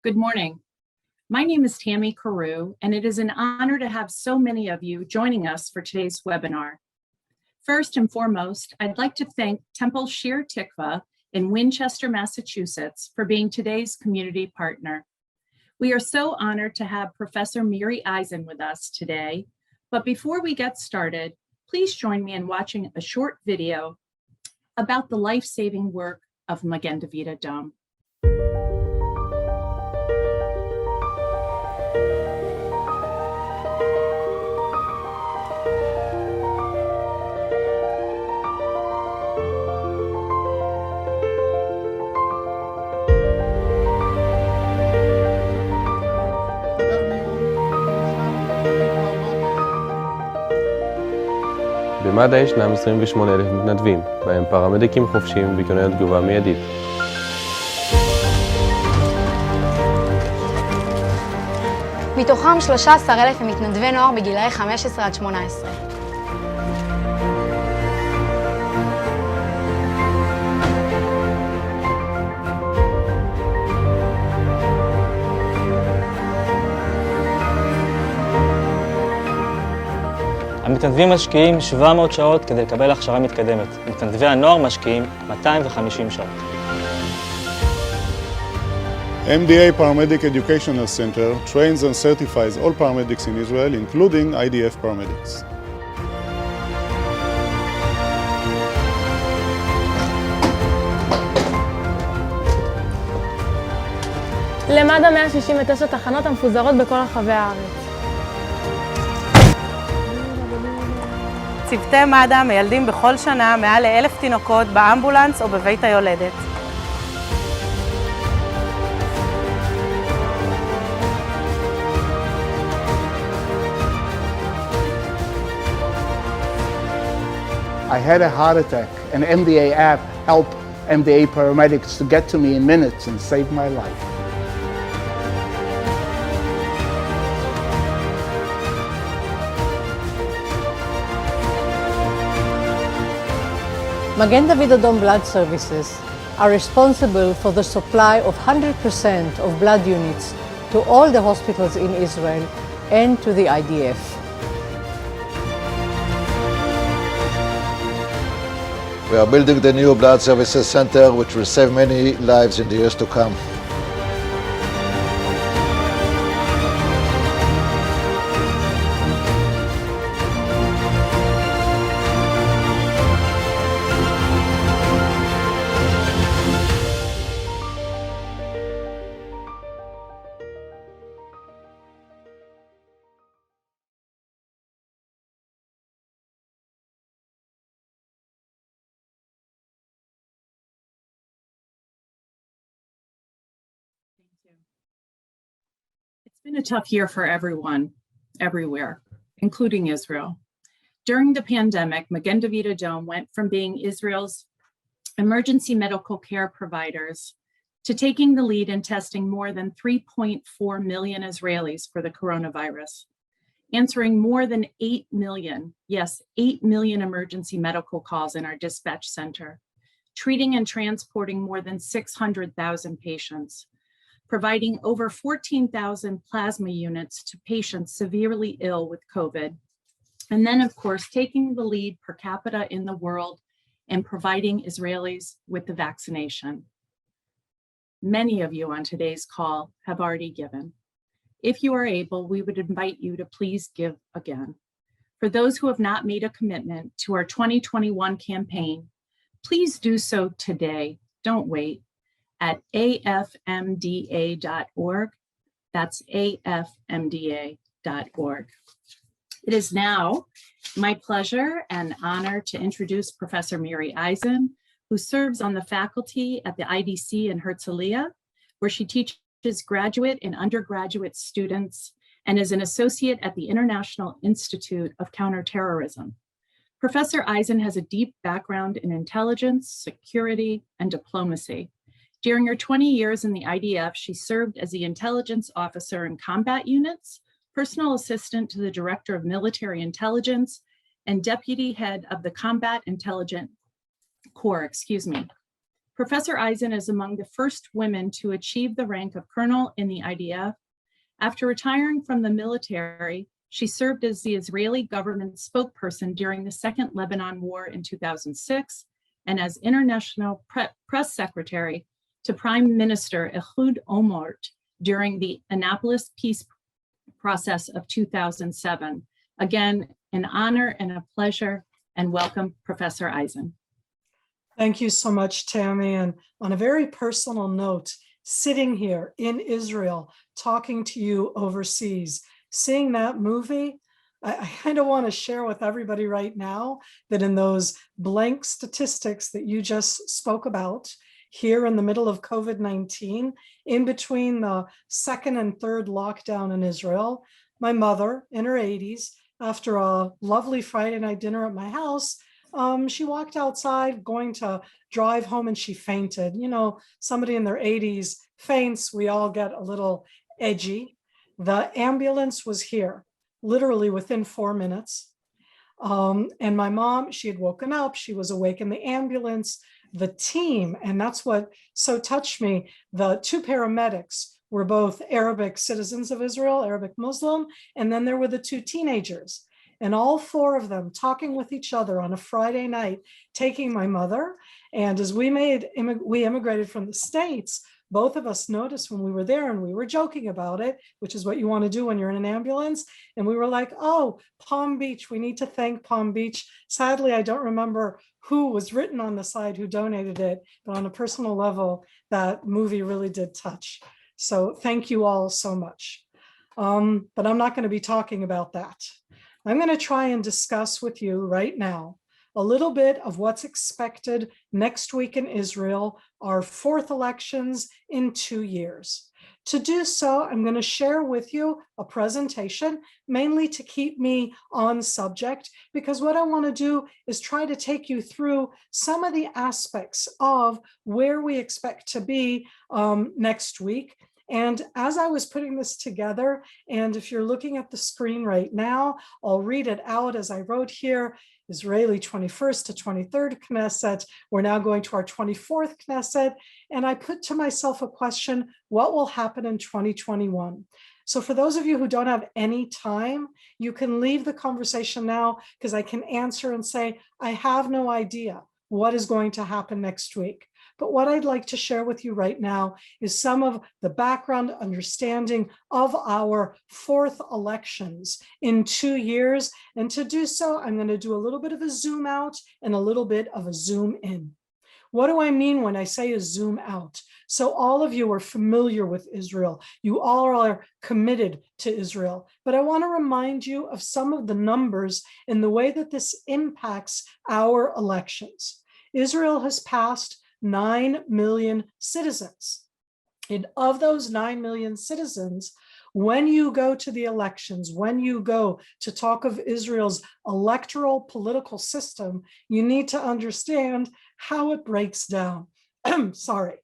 Good morning. My name is Tammy Carew, and it is an honor to have so many of you joining us for today's webinar. First and foremost, I'd like to thank Temple Shir Tikva in Winchester, Massachusetts, for being today's community partner. We are so honored to have Professor Miri Eisin with us today, but before we get started, please join me in watching a short video about the life-saving work of Magen David Adom. במד"א ישנם 28,000 מתנדבים, בהם פרמדיקים חופשיים וכוננות תגובה מיידית. מתוכם 13,000 הם מתנדבי נוער בגילאי 15 עד 18. המתנדבים משקיעים 700 שעות כדי לקבל הכשרה מתקדמת. מתנדבי הנוער משקיעים 250 שעות. AFMDA Paramedic Educational Center trains and certifies all paramedics in Israel, including IDF paramedics. למד"א 169 תחנות המפוזרות בכל רחבי הארץ. צוותי מד"א מיילדים בכל שנה מעל ל1,000 תינוקות באמבולנס או בבית היולדת. I had a heart attack. An MDA app helped MDA paramedics to get to me in minutes and save my life. Magen David Adom Blood Services are responsible for the supply of 100% of blood units to all the hospitals in Israel and to the IDF. We are building the new Blood Services Center, which will save many lives in the years to come. It's been a tough year for everyone, everywhere, including Israel. During the pandemic, Magen David Adom went from being Israel's emergency medical care providers to taking the lead in testing more than 3.4 million Israelis for the coronavirus, answering more than 8 million, yes, 8 million emergency medical calls in our dispatch center, treating and transporting more than 600,000 patients, providing over 14,000 plasma units to patients severely ill with COVID, and then, of course, taking the lead per capita in the world and providing Israelis with the vaccination. Many of you on today's call have already given. If you are able, we would invite you to please give again. For those who have not made a commitment to our 2021 campaign, please do so today. Don't wait. At afmda.org. That's afmda.org. It is now my pleasure and honor to introduce Professor Miri Eisin, who serves on the faculty at the IDC in Herzliya, where she teaches graduate and undergraduate students and is an associate at the International Institute of Counterterrorism. Professor Eisin has a deep background in intelligence, security, and diplomacy. During her 20 years in the IDF, she served as the intelligence officer in combat units, personal assistant to the director of military intelligence, and deputy head of the Combat Intelligence Corps, Professor Eisen is among the first women to achieve the rank of colonel in the IDF. After retiring from the military, she served as the Israeli government spokesperson during the Second Lebanon War in 2006 and as international press secretary to Prime Minister Ehud Olmert during the Annapolis peace process of 2007. Again, an honor and a pleasure, and welcome, Professor Eisen. Thank you so much, Tammy. And on a very personal note, sitting here in Israel, talking to you overseas, seeing that movie, I kind of want to share with everybody right now that in those blank statistics that you just spoke about, here in the middle of COVID-19, in between the second and third lockdown in Israel, my mother in her 80s, after a lovely Friday night dinner at my house, she walked outside going to drive home and she fainted. You know, somebody in their 80s faints, we all get a little edgy. The ambulance was here, literally within 4 minutes. And my mom, she had woken up, she was awake in the ambulance. The team, and that's what so touched me, the two paramedics were both Arabic citizens of Israel, Arabic Muslim, and then there were the two teenagers. And all four of them talking with each other on a Friday night, taking my mother. And as we immigrated from the States, both of us noticed when we were there and we were joking about it, which is what you want to do when you're in an ambulance. And we were like, oh, Palm Beach, we need to thank Palm Beach. Sadly, I don't remember who was written on the side who donated it, but on a personal level, that movie really did touch. So thank you all so much. But I'm not going to be talking about that. I'm going to try and discuss with you right now a little bit of what's expected next week in Israel, our fourth elections in 2 years. To do so, I'm going to share with you a presentation, mainly to keep me on subject, because what I want to do is try to take you through some of the aspects of where we expect to be next week. And as I was putting this together, and if you're looking at the screen right now, I'll read it out as I wrote here. Israeli 21st to 23rd Knesset. We're now going to our 24th Knesset. And I put to myself a question, what will happen in 2021? So for those of you who don't have any time, you can leave the conversation now because I can answer and say, I have no idea what is going to happen next week. But what I'd like to share with you right now is some of the background understanding of our fourth elections in 2 years. And to do so, I'm going to do a little bit of a zoom out and a little bit of a zoom in. What do I mean when I say a zoom out? So all of you are familiar with Israel. You all are committed to Israel. But I want to remind you of some of the numbers in the way that this impacts our elections. Israel has passed 9 million citizens. And of those 9 million citizens, when you go to the elections, when you go to talk of Israel's electoral political system, you need to understand how it breaks down. Sorry.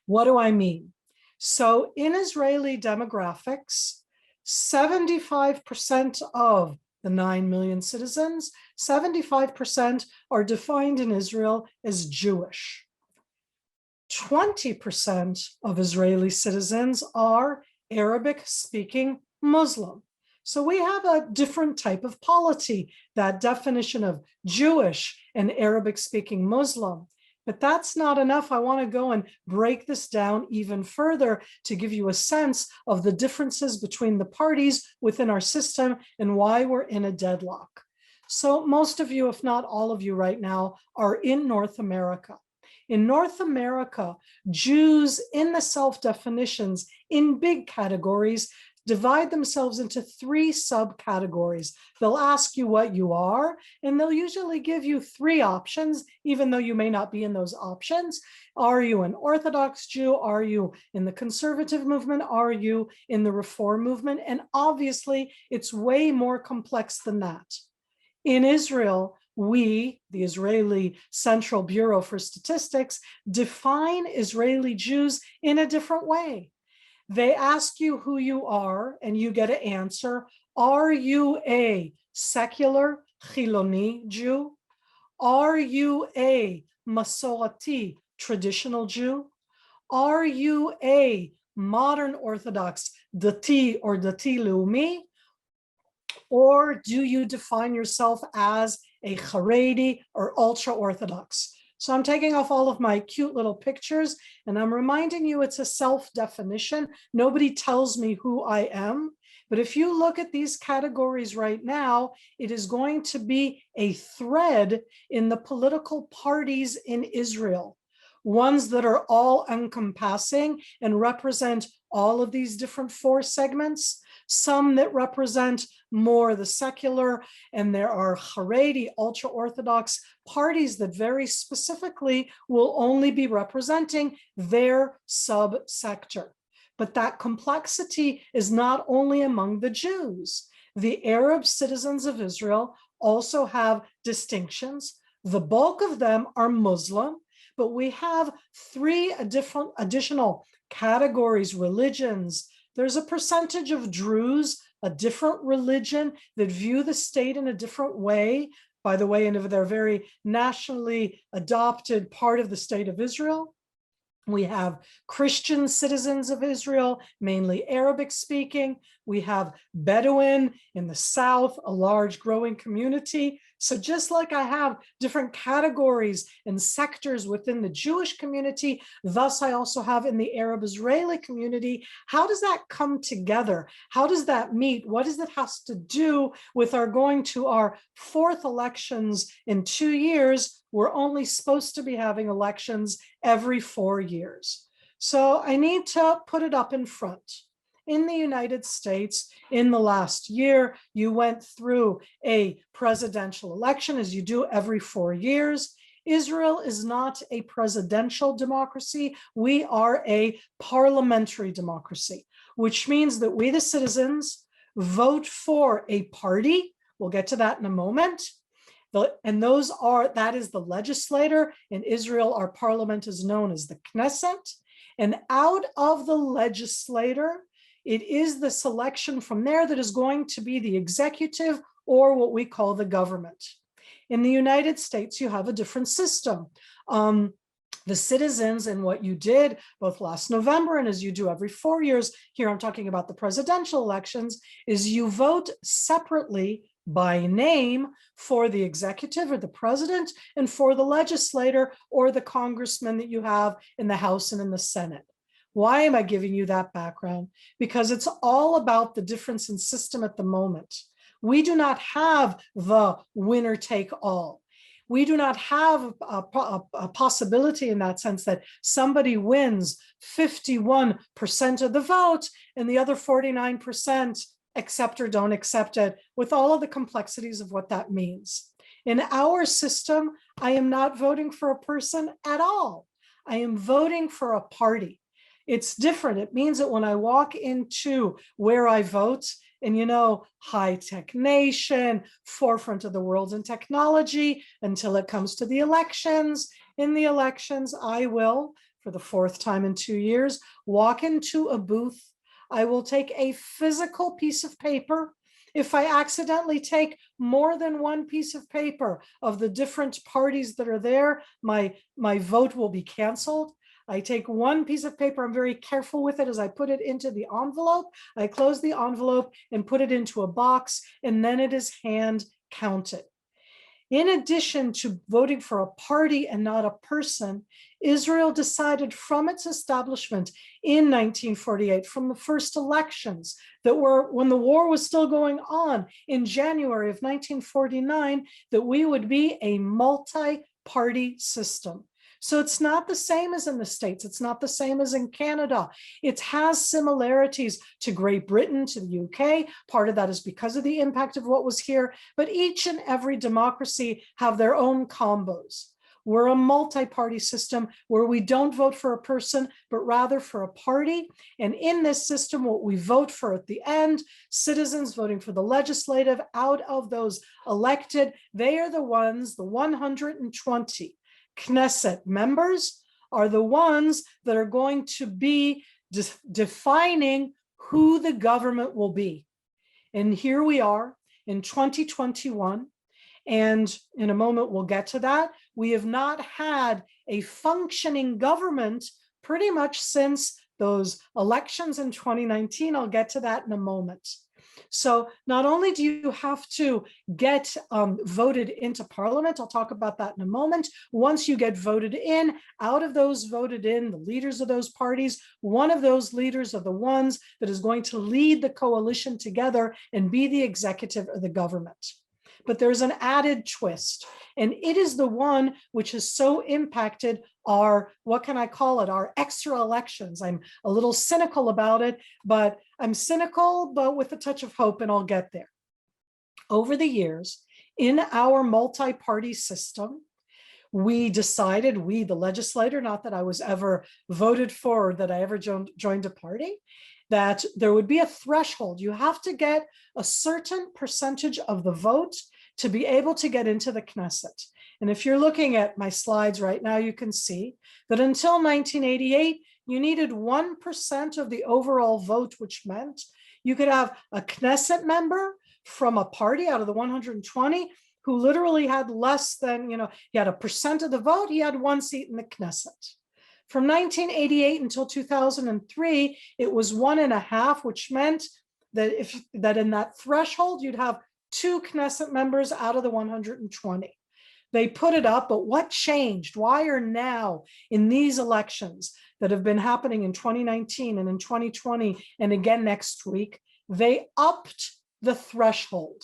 What do I mean? So in Israeli demographics, 75% of the 9 million citizens, 75% are defined in Israel as Jewish. 20% of Israeli citizens are Arabic-speaking Muslim. So we have a different type of polity, that definition of Jewish and Arabic-speaking Muslim. But that's not enough. I want to go and break this down even further to give you a sense of the differences between the parties within our system and why we're in a deadlock. So most of you, if not all of you right now, are in North America. In North America, Jews in the self-definitions in big categories divide themselves into 3 subcategories. They'll ask you what you are, and they'll usually give you 3 options, even though you may not be in those options. Are you an Orthodox Jew? Are you in the conservative movement? Are you in the Reform movement? And obviously, it's way more complex than that. In Israel, we, the Israeli Central Bureau for Statistics, define Israeli Jews in a different way. They ask you who you are, and you get an answer. Are you a secular Chiloni Jew? Are you a Masorati traditional Jew? Are you a modern Orthodox Dati or Dati Leumi? Or do you define yourself as a Haredi or ultra-Orthodox? So I'm taking off all of my cute little pictures and I'm reminding you it's a self-definition. Nobody tells me who I am. But if you look at these categories right now, it is going to be a thread in the political parties in Israel, ones that are all encompassing and represent all of these different four segments, some that represent more the secular, and there are Haredi, ultra-Orthodox parties that very specifically will only be representing their subsector. But that complexity is not only among the Jews. The Arab citizens of Israel also have distinctions. The bulk of them are Muslim, but we have three additional categories, religions. There's a percentage of Druze, a different religion that view the state in a different way, by the way, and they're very nationally adopted part of the state of Israel. We have Christian citizens of Israel, mainly Arabic speaking. We have Bedouin in the south, a large growing community. So just like I have different categories and sectors within the Jewish community, thus I also have in the Arab Israeli community. How does that come together? How does that meet? What does it has to do with our going to our fourth elections in 2 years? We're only supposed to be having elections every 4 years. So I need to put it up in front. In the United States, in the last year, you went through a presidential election, as you do every 4 years. Israel is not a presidential democracy. We are a parliamentary democracy, which means that we, the citizens, vote for a party. We'll get to that in a moment. And that is the legislator. In Israel, our parliament is known as the Knesset. And out of the legislator, it is the selection from there that is going to be the executive, or what we call the government. In the United States, you have a different system. The citizens, and what you did both last November and as you do every 4 years, here I'm talking about the presidential elections, is you vote separately by name for the executive or the president and for the legislator or the congressman that you have in the House and in the Senate. Why am I giving you that background? Because it's all about the difference in system at the moment. We do not have the winner take all. We do not have a possibility in that sense that somebody wins 51% of the vote and the other 49% accept or don't accept it, with all of the complexities of what that means. In our system, I am not voting for a person at all. I am voting for a party. It's different. It means that when I walk into where I vote, and you know, high-tech nation, forefront of the world in technology, until it comes to the elections. In the elections, I will, for the 4th time in 2 years, walk into a booth. I will take a physical piece of paper. If I accidentally take more than one piece of paper of the different parties that are there, my vote will be canceled. I take one piece of paper, I'm very careful with it as I put it into the envelope. I close the envelope and put it into a box, and then it is hand counted. In addition to voting for a party and not a person, Israel decided from its establishment in 1948, from the first elections that were when the war was still going on in January of 1949, that we would be a multi-party system. So it's not the same as in the States. It's not the same as in Canada. It has similarities to Great Britain, to the UK. Part of that is because of the impact of what was here, but each and every democracy have their own combos. We're a multi-party system where we don't vote for a person, but rather for a party. And in this system, what we vote for at the end, citizens voting for the legislative, out of those elected, they are the ones, the 120 Knesset members are the ones that are going to be defining who the government will be. And here we are in 2021, And in a moment, we'll get to that. We have not had a functioning government pretty much since those elections in 2019. I'll get to that in a moment. So not only do you have to get voted into parliament, I'll talk about that in a moment. Once you get voted in, out of those voted in, the leaders of those parties, one of those leaders are the ones that is going to lead the coalition together and be the executive of the government. But there's an added twist, and it is the one which has so impacted our, what can I call it, our extra elections. I'm a little cynical about it, but I'm cynical, but with a touch of hope, and I'll get there. Over the years, in our multi-party system, we decided, we, the legislator, not that I was ever voted for or that I ever joined a party, that there would be a threshold. You have to get a certain percentage of the vote to be able to get into the Knesset. And if you're looking at my slides right now, you can see that until 1988, you needed 1% of the overall vote, which meant you could have a Knesset member from a party out of the 120 who literally had less than, he had 1% of the vote, he had 1 seat in the Knesset. From 1988 until 2003, it was 1.5, which meant that in that threshold, you'd have 2 Knesset members out of the 120. They put it up, but what changed? Why are now in these elections that have been happening in 2019 and in 2020 and again next week, they upped the threshold?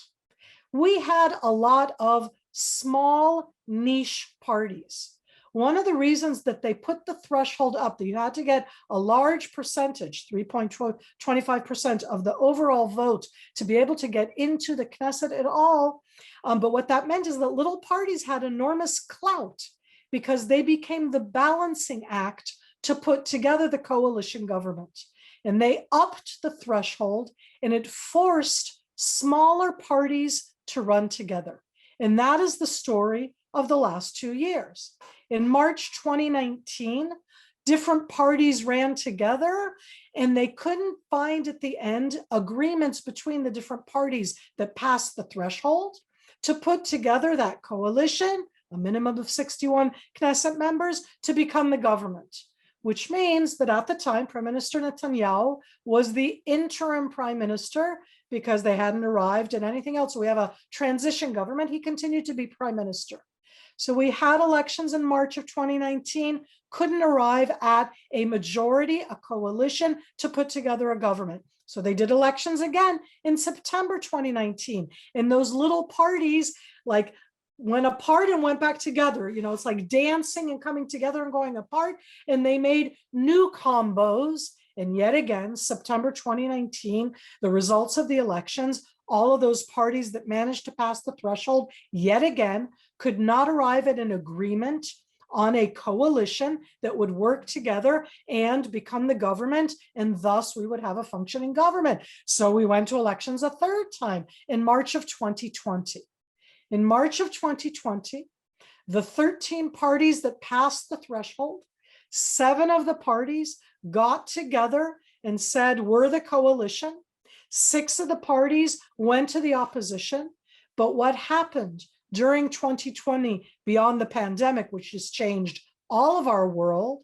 We had a lot of small niche parties. One of the reasons that they put the threshold up, that you had to get a large percentage, 3.25% of the overall vote to be able to get into the Knesset at all. But what that meant is that little parties had enormous clout because they became the balancing act to put together the coalition government. And they upped the threshold, and it forced smaller parties to run together. And that is the story of the last 2 years. In March 2019, different parties ran together, and they couldn't find at the end agreements between the different parties that passed the threshold to put together that coalition, a minimum of 61 Knesset members, to become the government, which means that at the time, Prime Minister Netanyahu was the interim prime minister because they hadn't arrived at anything else. So we have a transition government. He continued to be prime minister. So we had elections in March of 2019, couldn't arrive at a majority, a coalition to put together a government. So they did elections again in September 2019. And those little parties like went apart and went back together. It's like dancing and coming together and going apart. And they made new combos. And yet again, September 2019, the results of the elections, all of those parties that managed to pass the threshold, yet again, could not arrive at an agreement on a coalition that would work together and become the government, and thus we would have a functioning government. So we went to elections a third time in March of 2020. In March of 2020, the 13 parties that passed the threshold, 7 of the parties got together and said, we're the coalition. 6 of the parties went to the opposition. But what happened during 2020, beyond the pandemic, which has changed all of our world,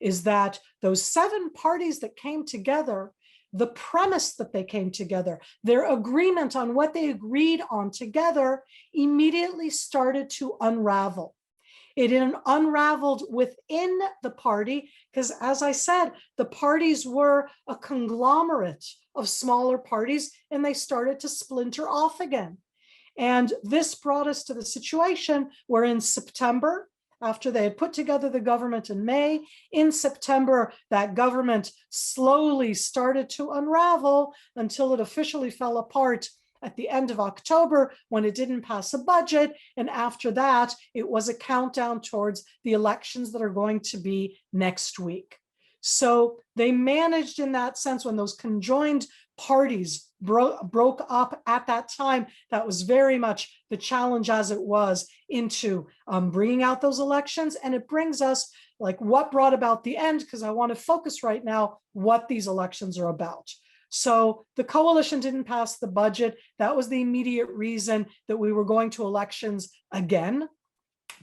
is that those 7 parties that came together, the premise that they came together, their agreement on what they agreed on together immediately started to unravel. It unraveled within the party because, as I said, the parties were a conglomerate of smaller parties and they started to splinter off again. And this brought us to the situation where in September, after they had put together the government in May, in September, that government slowly started to unravel until it officially fell apart at the end of October when it didn't pass a budget. And after that, it was a countdown towards the elections that are going to be next week. So they managed in that sense when those conjoined parties broke up at that time. That was very much the challenge as it was into bringing out those elections. And it brings us like what brought about the end, because I want to focus right now what these elections are about. So the coalition didn't pass the budget. That was the immediate reason that we were going to elections again.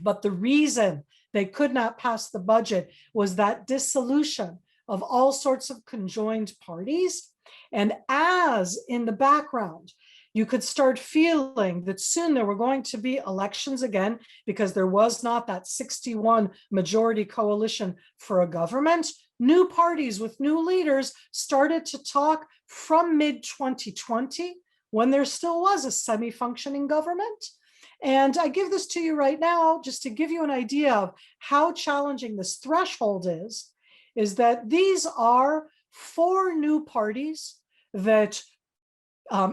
But the reason they could not pass the budget was that dissolution of all sorts of conjoined parties. And as in the background, you could start feeling that soon there were going to be elections again, because there was not that 61 majority coalition for a government. New parties with new leaders started to talk from mid-2020, when there still was a semi-functioning government. And I give this to you right now, just to give you an idea of how challenging this threshold is that these are 4 new parties that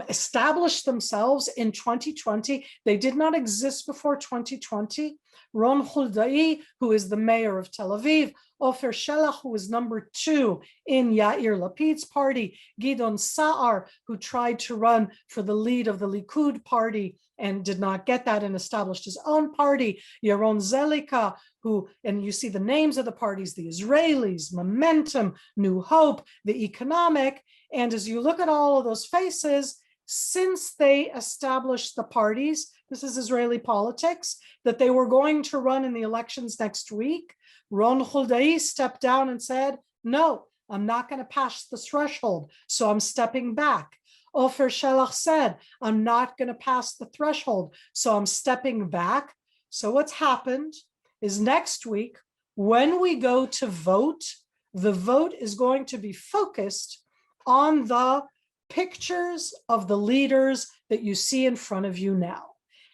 established themselves in 2020. They did not exist before 2020. Ron Huldai, who is the mayor of Tel Aviv, Ofer Shelach, who is number 2 in Yair Lapid's party, Gidon Sa'ar, who tried to run for the lead of the Likud party and did not get that and established his own party, Yaron Zelika, who, and you see the names of the parties, the Israelis, Momentum, New Hope, the Economic, and as you look at all of those faces, since they established the parties, this is Israeli politics, that they were going to run in the elections next week, Ron Huldai stepped down and said, no, I'm not going to pass the threshold, so I'm stepping back. Ofer Shelach said, I'm not going to pass the threshold, so I'm stepping back. So what's happened is next week, when we go to vote, the vote is going to be focused on the pictures of the leaders that you see in front of you now.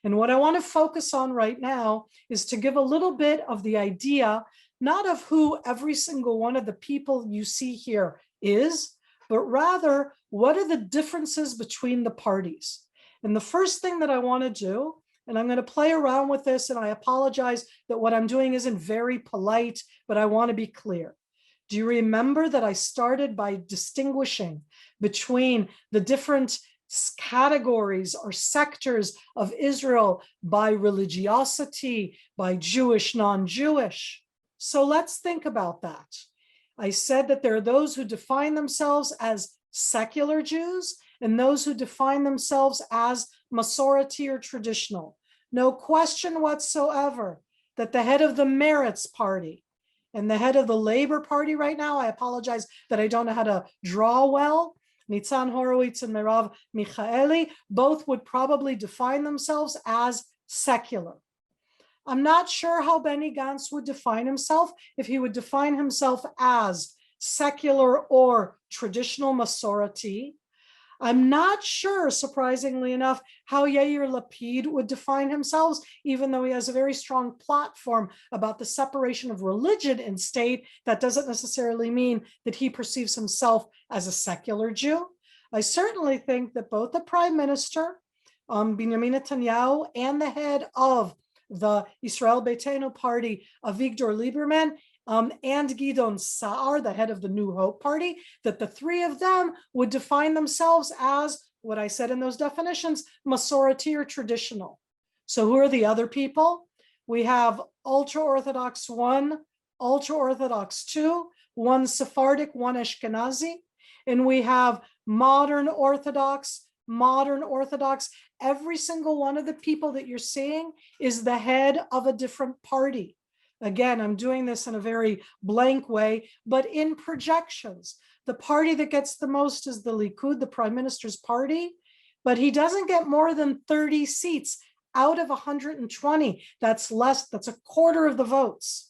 And what I want to focus on right now is to give a little bit of the idea, not of who every single one of the people you see here is, but rather, what are the differences between the parties? And the first thing that I want to do, and I'm going to play around with this, and I apologize that what I'm doing isn't very polite, but I want to be clear. Do you remember that I started by distinguishing between the different categories or sectors of Israel by religiosity, by Jewish, non-Jewish? So let's think about that. I said that there are those who define themselves as secular Jews and those who define themselves as Masorti or traditional. No question whatsoever that the head of the Meretz party and the head of the Labor Party right now, I apologize that I don't know how to draw well, Nitzan Horowitz and Merav Michaeli, both would probably define themselves as secular. I'm not sure how Benny Gantz would define himself, if he would define himself as secular or traditional Masorti. I'm not sure, surprisingly enough, how Yair Lapid would define himself, even though he has a very strong platform about the separation of religion and state. That doesn't necessarily mean that he perceives himself as a secular Jew. I certainly think that both the Prime Minister, Benjamin Netanyahu, and the head of the Israel Beitenu party, Avigdor Lieberman, and Gidon Sa'ar, the head of the New Hope party, that the 3 of them would define themselves as, what I said in those definitions, Masorti or traditional. So who are the other people? We have ultra-Orthodox 1, ultra-Orthodox 2, 1 Sephardic, 1 Ashkenazi, and we have modern Orthodox. Every single one of the people that you're seeing is the head of a different party. Again, I'm doing this in a very blank way, but in projections. The party that gets the most is the Likud, the Prime Minister's party, but he doesn't get more than 30 seats out of 120. That's less, that's a quarter of the votes.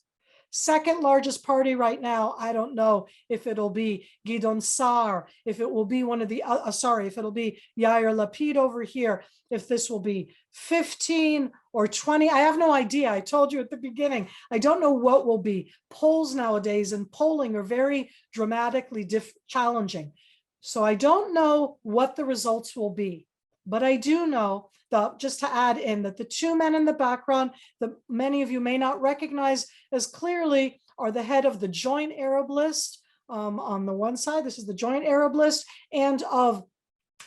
Second largest party right now, I don't know if it'll be Gidon Sa'ar, if it will be one of the, if it'll be Yair Lapid over here, if this will be 15 or 20, I have no idea. I told you at the beginning, I don't know what will be. Polls nowadays and polling are very dramatically challenging. So I don't know what the results will be, but I do know that, just to add in, that the 2 men in the background that many of you may not recognize as clearly are the head of the Joint Arab List on the one side. This is the Joint Arab List, and of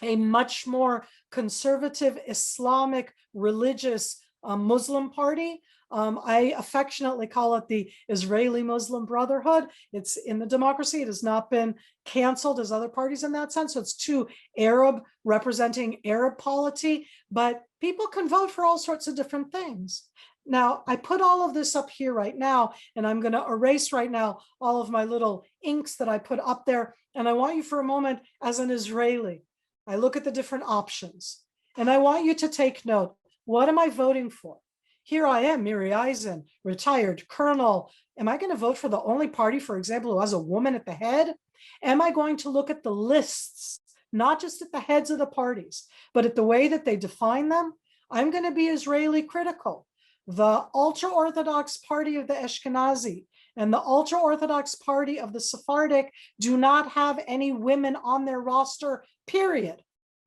a much more conservative Islamic religious Muslim party, I affectionately call it the Israeli Muslim Brotherhood. It's in the democracy. It has not been canceled as other parties in that sense. So it's two Arab representing Arab polity, but people can vote for all sorts of different things. Now, I put all of this up here right now, and I'm going to erase right now all of my little inks that I put up there. And I want you for a moment, as an Israeli, I look at the different options, and I want you to take note. What am I voting for? Here I am, Miri Eisin, retired colonel. Am I going to vote for the only party, for example, who has a woman at the head? Am I going to look at the lists, not just at the heads of the parties, but at the way that they define them? I'm going to be Israeli critical. The ultra-Orthodox party of the Ashkenazi and the ultra-Orthodox party of the Sephardic do not have any women on their roster, period.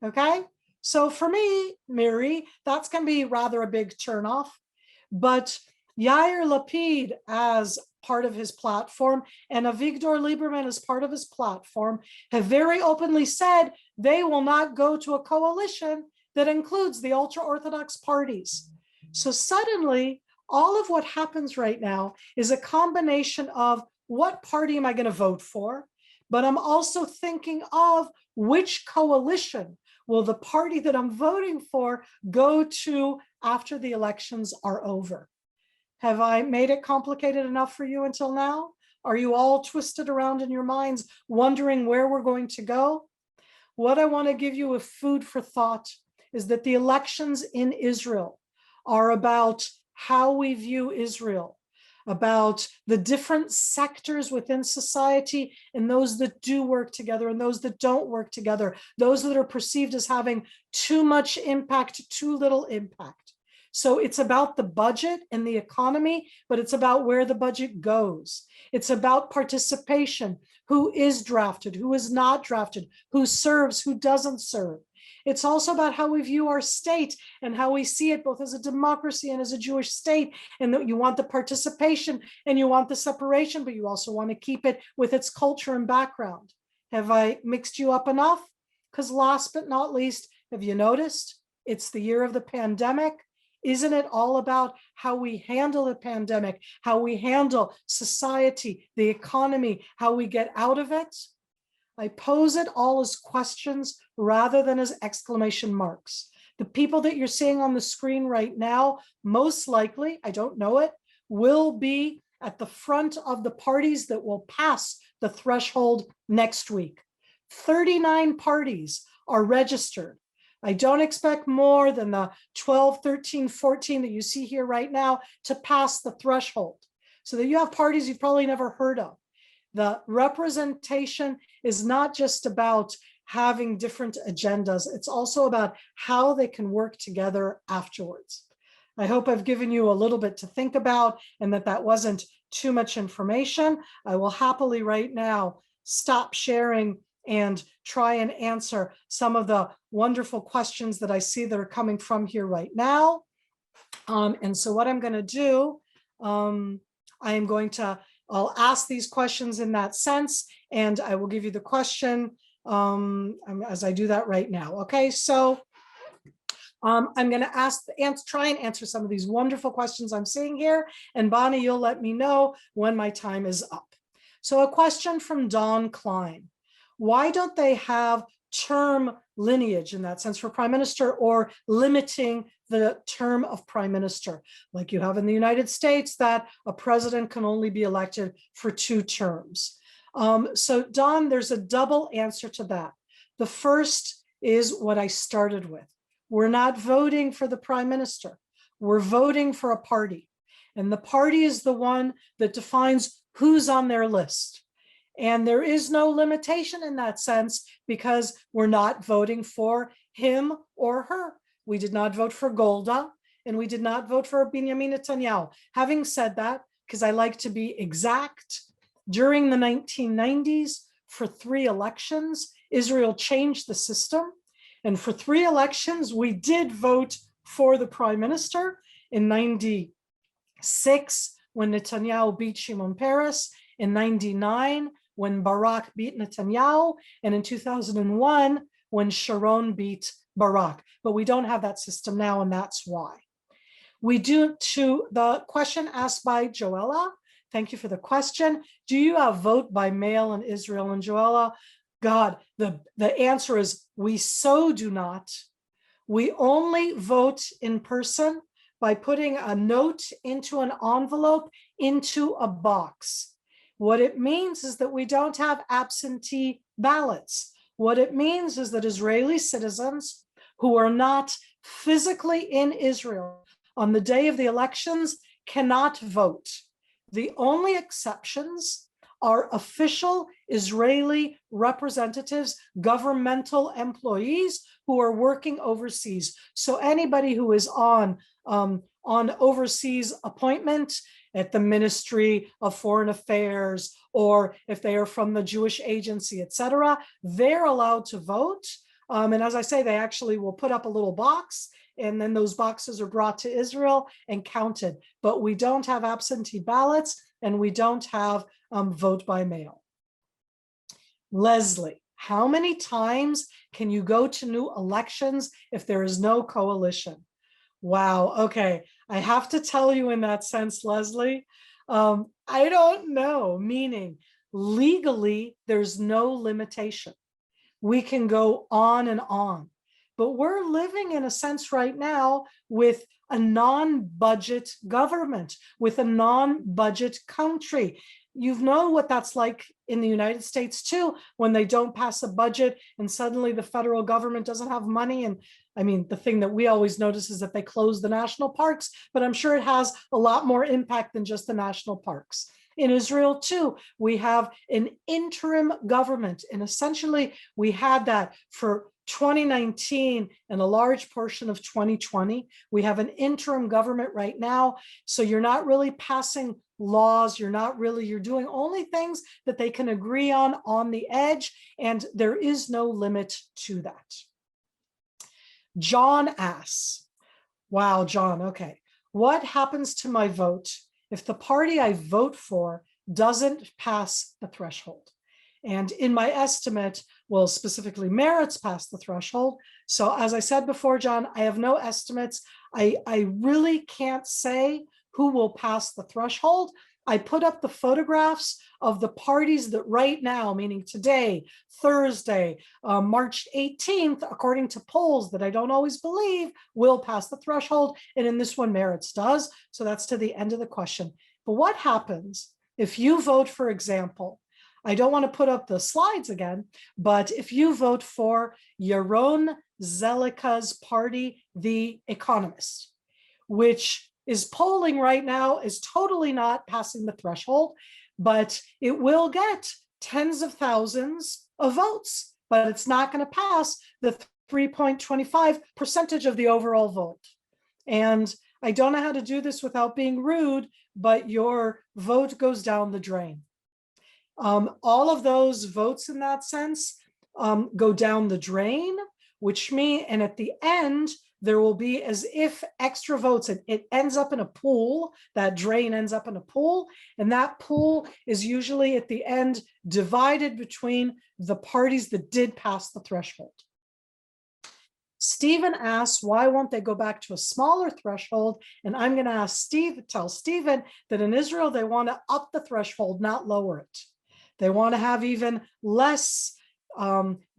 Okay? So for me, Miri, that's going to be rather a big turnoff. But Yair Lapid, as part of his platform, and Avigdor Lieberman, as part of his platform, have very openly said they will not go to a coalition that includes the ultra-Orthodox parties. So suddenly, all of what happens right now is a combination of what party am I going to vote for, but I'm also thinking of which coalition will the party that I'm voting for go to after the elections are over. Have I made it complicated enough for you until now? Are you all twisted around in your minds, wondering where we're going to go? What I want to give you a food for thought is that the elections in Israel are about how we view Israel, about the different sectors within society and those that do work together and those that don't work together, those that are perceived as having too much impact, too little impact. So it's about the budget and the economy, but it's about where the budget goes. It's about participation, who is drafted, who is not drafted, who serves, who doesn't serve. It's also about how we view our state and how we see it both as a democracy and as a Jewish state, and that you want the participation and you want the separation, but you also want to keep it with its culture and background. Have I mixed you up enough? Because last but not least, have you noticed? It's the year of the pandemic. Isn't it all about how we handle the pandemic, how we handle society, the economy, how we get out of it? I pose it all as questions rather than as exclamation marks. The people that you're seeing on the screen right now, most likely, I don't know it, will be at the front of the parties that will pass the threshold next week. 39 parties are registered. I don't expect more than the 12, 13, 14 that you see here right now to pass the threshold. So that you have parties you've probably never heard of. The representation is not just about having different agendas. It's also about how they can work together afterwards. I hope I've given you a little bit to think about and that wasn't too much information. I will happily right now stop sharing and try and answer some of the wonderful questions that I see that are coming from here right now. And so what I'm going to do, I'll ask these questions in that sense, and I will give you the question as I do that right now. Okay, so I'm going to try and answer some of these wonderful questions I'm seeing here, and Bonnie, you'll let me know when my time is up. So a question from Dawn Klein. Why don't they have term lineage in that sense for prime minister, or limiting the term of prime minister, like you have in the United States, that a president can only be elected for 2 terms? So Don, there's a double answer to that. The first is what I started with. We're not voting for the prime minister. We're voting for a party. And the party is the one that defines who's on their list. And there is no limitation in that sense, because we're not voting for him or her. We did not vote for Golda, and we did not vote for Benjamin Netanyahu. Having said that, because I like to be exact, during the 1990s, for 3 elections, Israel changed the system. And for 3 elections, we did vote for the prime minister. In 96, when Netanyahu beat Shimon Peres. In 99, when Barak beat Netanyahu, and in 2001, when Sharon beat Barak. But we don't have that system now, and that's why. We do to the question asked by Joella. Thank you for the question. Do you have vote by mail in Israel? And Joella, God, the answer is we so do not. We only vote in person by putting a note into an envelope into a box. What it means is that we don't have absentee ballots. What it means is that Israeli citizens who are not physically in Israel on the day of the elections cannot vote. The only exceptions are official Israeli representatives, governmental employees who are working overseas. So anybody who is on overseas appointment at the Ministry of Foreign Affairs, or if they are from the Jewish Agency, etc., they're allowed to vote. And as I say, they actually will put up a little box, and then those boxes are brought to Israel and counted. But we don't have absentee ballots, and we don't have vote by mail. Leslie, how many times can you go to new elections if there is no coalition? Wow, okay. I have to tell you in that sense, Leslie, I don't know, meaning legally, there's no limitation. We can go on and on, but we're living in a sense right now with a non-budget government, with a non-budget country. You know what that's like in the United States too, when they don't pass a budget and suddenly the federal government doesn't have money. And I mean, the thing that we always notice is that they close the national parks, but I'm sure it has a lot more impact than just the national parks. In Israel too, we have an interim government, and essentially we had that for 2019 and a large portion of 2020. We have an interim government right now. So you're not really passing laws. You're doing only things that they can agree on the edge. And there is no limit to that. John asks, wow, John, okay. What happens to my vote if the party I vote for doesn't pass the threshold? And in my estimate, well, specifically Meretz passed the threshold. So as I said before, John, I have no estimates. I really can't say who will pass the threshold. I put up the photographs of the parties that right now, meaning today, Thursday, March 18th, according to polls that I don't always believe, will pass the threshold. And in this one, Meretz does. So that's to the end of the question. But what happens if you vote, for example, I don't want to put up the slides again, but if you vote for Yaron Zelika's party, The Economist, which is polling right now, is totally not passing the threshold, but it will get tens of thousands of votes, but it's not going to pass the 3.25% of the overall vote. And I don't know how to do this without being rude, but your vote goes down the drain. All of those votes in that sense go down the drain, which means, and at the end, there will be as if extra votes, it ends up in a pool, that drain ends up in a pool, and that pool is usually at the end divided between the parties that did pass the threshold. Stephen asks, why won't they go back to a smaller threshold? And I'm going to tell Stephen that in Israel, they want to up the threshold, not lower it. They want to have even less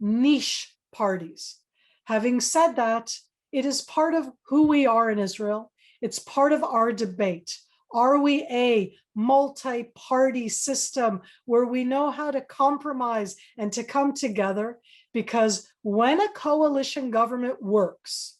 niche parties. Having said that, it is part of who we are in Israel. It's part of our debate. Are we a multi-party system where we know how to compromise and to come together? Because when a coalition government works,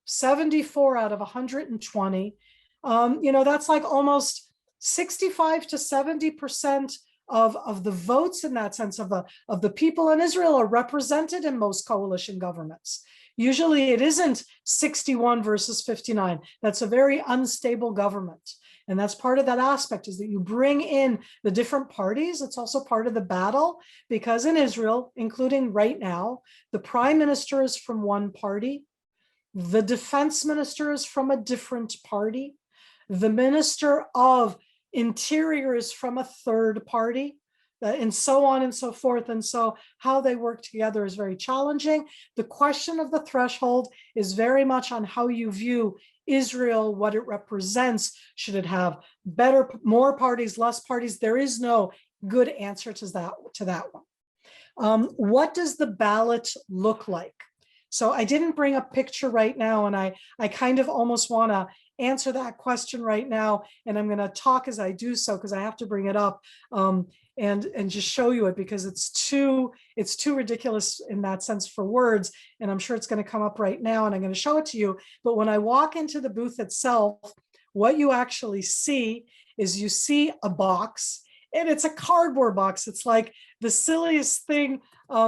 74 out of 120, that's like almost 65 to 70% of the votes in that sense of the people in Israel are represented in most coalition governments. Usually it isn't 61 versus 59. That's a very unstable government. And that's part of that aspect, is that you bring in the different parties. It's also part of the battle, because in Israel, including right now, the prime minister is from one party. The defense minister is from a different party. The minister of interior is from a third party. and so on and so forth. And so how they work together is very challenging. The question of the threshold is very much on how you view Israel, what it represents. Should it have more parties, less parties? There is no good answer to that one. What does the ballot look like? So I didn't bring a picture right now, and I kind of almost want to answer that question right now, and I'm going to talk as I do so because I have to bring it up and just show you it, because it's too ridiculous in that sense for words, and I'm sure it's going to come up right now, and I'm going to show it to you. But when I walk into the booth itself, what you actually see is you see a box, and it's a cardboard box. It's like the silliest thing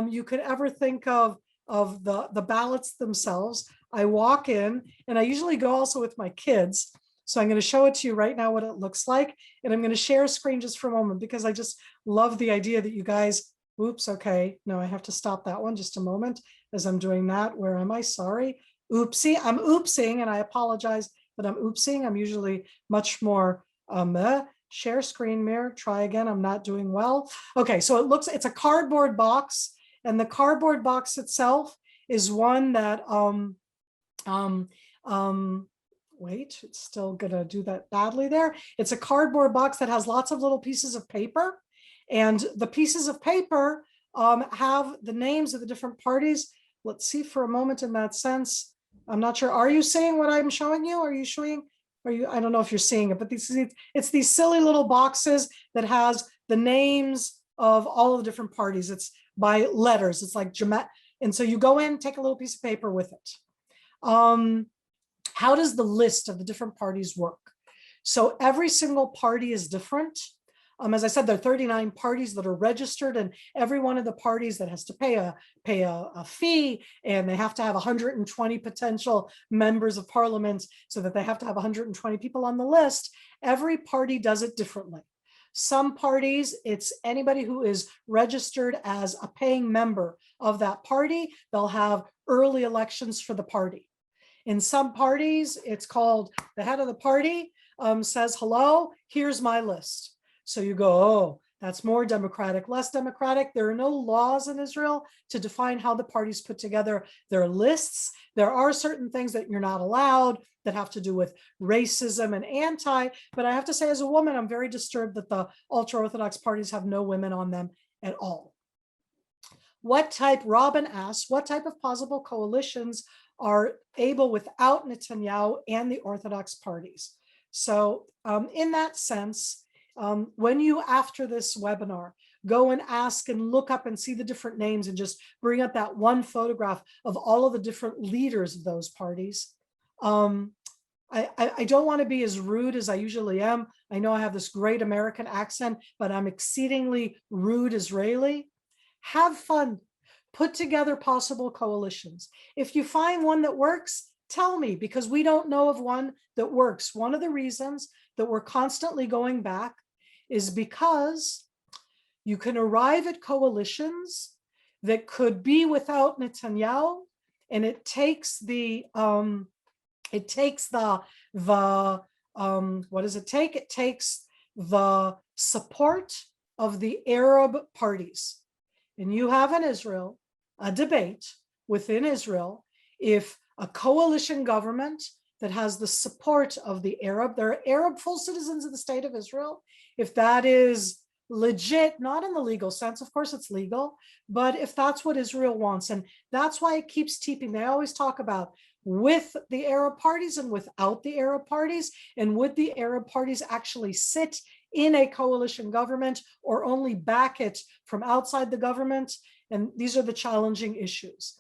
you could ever think of the ballots themselves. I walk in, and I usually go also with my kids. So I'm going to show it to you right now what it looks like. And I'm going to share a screen just for a moment because I just love the idea that you guys, oops, okay. No, I have to stop that one just a moment as I'm doing that. Where am I? Sorry. Oopsie. I'm oopsing, and I apologize that I'm oopsing. I'm usually much more share screen mirror. Try again. I'm not doing well. Okay, so it's a cardboard box, and the cardboard box itself is one that wait, it's still gonna do that badly there. It's a cardboard box that has lots of little pieces of paper, and the pieces of paper have the names of the different parties. Let's see for a moment in that sense. I'm not sure. Are you seeing what I'm showing you? Are you showing? I don't know if you're seeing it, but it's these silly little boxes that has the names of all of the different parties. It's by letters. It's like and so you go in, take a little piece of paper with it. How does the list of the different parties work? So every single party is different. As I said, there are 39 parties that are registered, and every one of the parties that has to pay a fee, and they have to have 120 potential members of parliament, so that they have to have 120 people on the list. Every party does it differently. Some parties, it's anybody who is registered as a paying member of that party. They'll have early elections for the party. In some parties, it's called the head of the party says, hello, here's my list. So you go, oh, that's more democratic, less democratic. There are no laws in Israel to define how the parties put together their lists. There are certain things that you're not allowed that have to do with racism and anti, but I have to say as a woman, I'm very disturbed that the ultra-Orthodox parties have no women on them at all. Robin asks, what type of possible coalitions are able without Netanyahu and the Orthodox parties? So in that sense, when you, after this webinar, go and ask and look up and see the different names and just bring up that one photograph of all of the different leaders of those parties. I don't want to be as rude as I usually am. I know I have this great American accent, but I'm exceedingly rude Israeli. Have fun. Put together possible coalitions. If you find one that works, tell me, because we don't know of one that works. One of the reasons that we're constantly going back is because you can arrive at coalitions that could be without Netanyahu, and it takes what does it take? It takes the support of the Arab parties. And you have in Israel a debate within Israel if a coalition government that has the support of the Arab, there are Arab full citizens of the state of Israel, if that is legit, not in the legal sense, of course it's legal, but if that's what Israel wants. And that's why it keeps teeping. They always talk about with the Arab parties and without the Arab parties, and would the Arab parties actually sit in a coalition government or only back it from outside the government? And these are the challenging issues.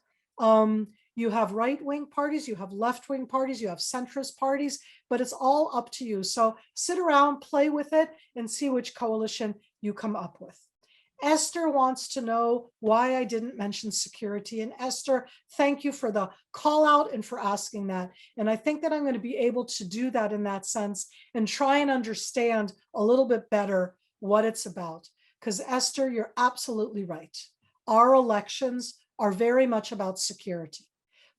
You have right-wing parties, you have left-wing parties, you have centrist parties, but it's all up to you. So sit around, play with it, and see which coalition you come up with. Esther wants to know why I didn't mention security. And Esther, thank you for the call out and for asking that. And I think that I'm going to be able to do that in that sense and try and understand a little bit better what it's about. Because Esther, you're absolutely right. Our elections are very much about security,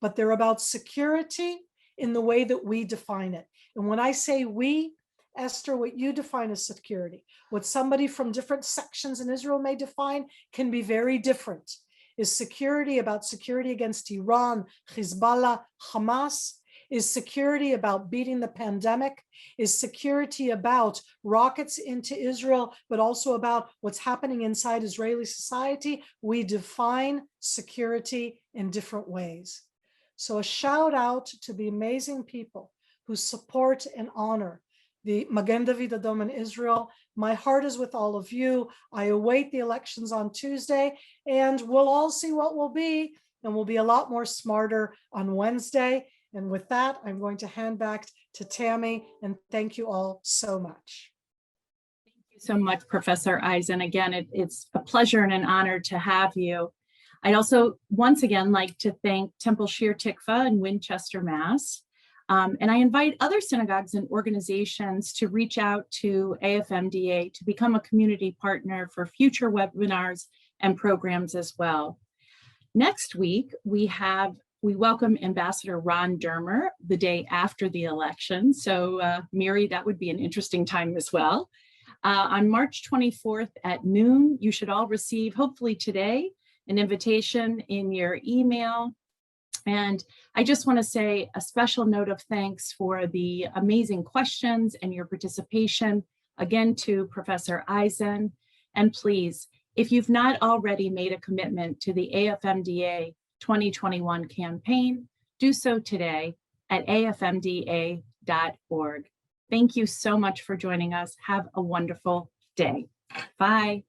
but they're about security in the way that we define it. And when I say we, Esther, what you define as security, what somebody from different sections in Israel may define can be very different. Is security about security against Iran, Hezbollah, Hamas? Is security about beating the pandemic? Is security about rockets into Israel, but also about what's happening inside Israeli society? We define security in different ways. So a shout out to the amazing people who support and honor the Magen David Adom in Israel. My heart is with all of you. I await the elections on Tuesday, and we'll all see what will be, and we'll be a lot more smarter on Wednesday. And with that, I'm going to hand back to Tammy, and thank you all so much. Thank you so much, Professor Eisen. Again, it's a pleasure and an honor to have you. I'd also once again like to thank Temple Shir Tikva in Winchester, Mass. And I invite other synagogues and organizations to reach out to AFMDA to become a community partner for future webinars and programs as well. Next week, we welcome Ambassador Ron Dermer the day after the election. So Miri, that would be an interesting time as well. On March 24th at noon, you should all receive, hopefully today, an invitation in your email. And I just want to say a special note of thanks for the amazing questions and your participation, again, to Professor Eisen. And please, if you've not already made a commitment to the AFMDA 2021 campaign, do so today at afmda.org. Thank you so much for joining us. Have a wonderful day. Bye.